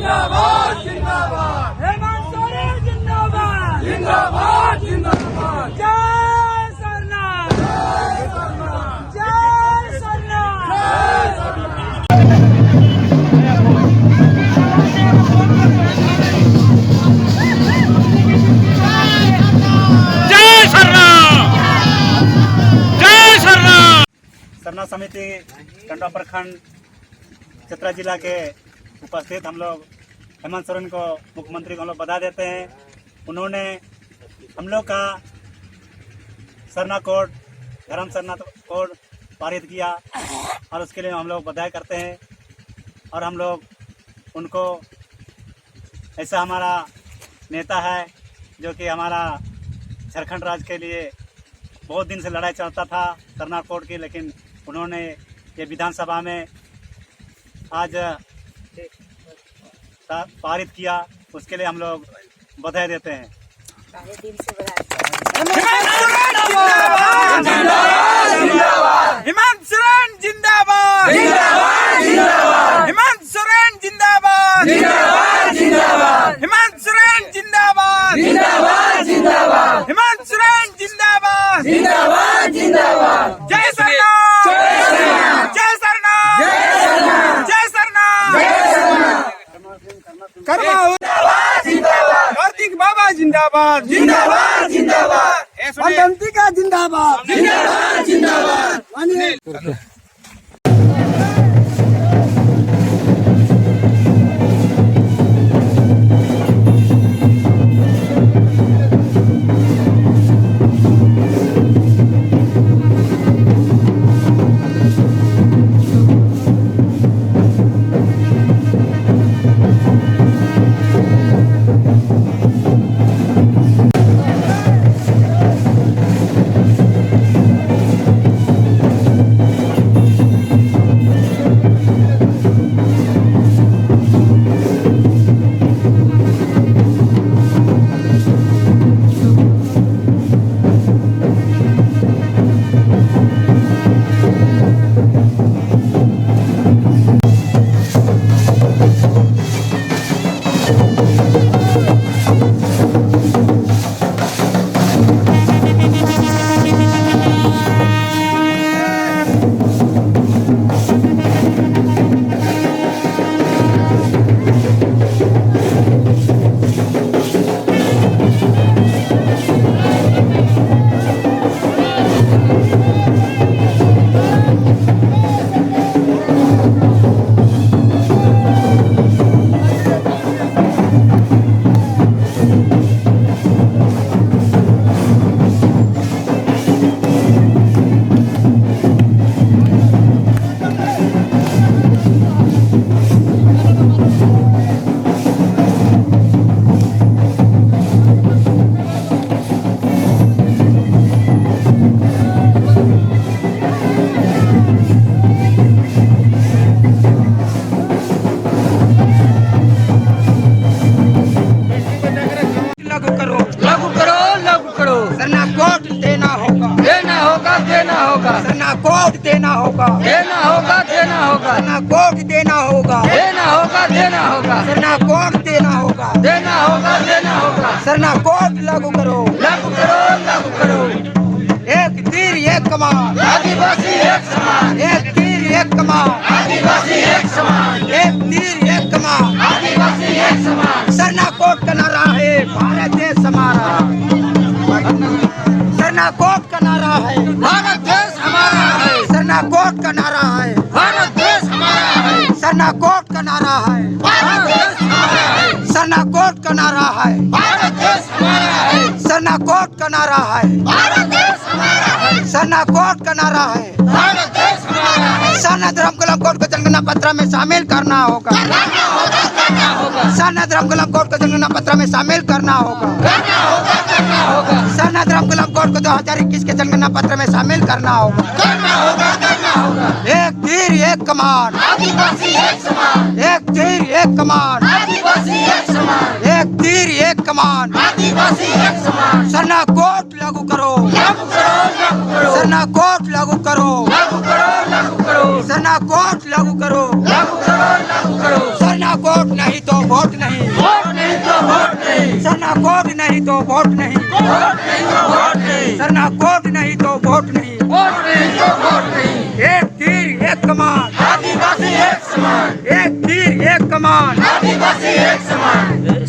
जिंदाबाद जिंदाबाद हेमंत सोरेन जिंदाबाद जिंदाबाद जिंदाबाद जय सरनाथ जय सरनाथ सरना समिति टंडवा प्रखंड चतरा जिला के उपस्थित हम लोग हेमंत सोरेन को मुख्यमंत्री को हम लोग बधा देते हैं। उन्होंने हम लोग का सरना कोड धर्म सरना कोड पारित किया और उसके लिए हम लोग बधाई करते हैं। और हम लोग उनको ऐसा हमारा नेता है जो कि हमारा झारखंड राज्य के लिए बहुत दिन से लड़ाई चलता था सरना कोड की, लेकिन उन्होंने ये विधानसभा में आज पारित किया, उसके लिए हम लोग बधाई देते हैं। हेमंत सोरेन जिंदाबाद हेमंत सोरेन जिंदाबाद हेमंत सोरेन जिंदाबाद हेमंत सोरेन जिंदाबाद जय सरनाथ जय सरनाथ जय सरनाथ कार्तिक बाबा जिंदाबाद जिंदाबाद जिंदाबाद का जिंदाबाद जिंदाबाद जिंदाबाद सरना कोड देना होगा देना होगा देना होगा सरना कोड देना होगा देना होगा देना होगा सरना कोड देना होगा देना होगा देना होगा सरना कोड लागू करो लागू करो लागू करो। एक तीर एक कमान आदिवासी एक समान एक तीर एक कमान आदिवासी एक समान एक तीर एक कमान आदिवासी एक समान। सरना कोड का नारा है भारत देश हमारा सरना कोड का नारा है भारत देश हमारा है सरना कोड का नारा है भारत देश हमारा है सरना कोड का नारा है भारत देश हमारा है सरना कोड का नारा है भारत देश हमारा है सरना कोड का नारा है भारत देश हमारा है सरना कोड का नारा है भारत देश हमारा है। सरना धर्म गुलाम कोड को जनगणना पत्र में शामिल करना होगा करना होगा करना होगा सरना धर्म गुलाम कोड को जनगणना पत्र में शामिल करना होगा करना होगा करना होगा सरना धर्म गुलाम कोड को 2021 के जनगणना पत्र में शामिल करना होगा करना होगा करना होगा। एक तीर एक कमान आदिवासी एक समान एक तीर एक कमान आदिवासी एक समान एक तीर एक कमान आदिवासी एक समान। सरना कोड लागू करो लागू करो लागू करो सरना कोड लागू करो लागू करो लागू करो सरना कोड लागू करो लागू करो लागू करो। सरना कोड नहीं तो वोट नहीं तो वोट नहीं, सरना कोड नहीं तो वोट नहीं, वोट नहीं तो वोट नहीं, सरना कोड नहीं तो वोट नहीं। वोट नहीं तो वोट नहीं। एक तीर एक कमान, आदिवासी एक समान, एक तीर एक कमान। आदिवासी एक समान।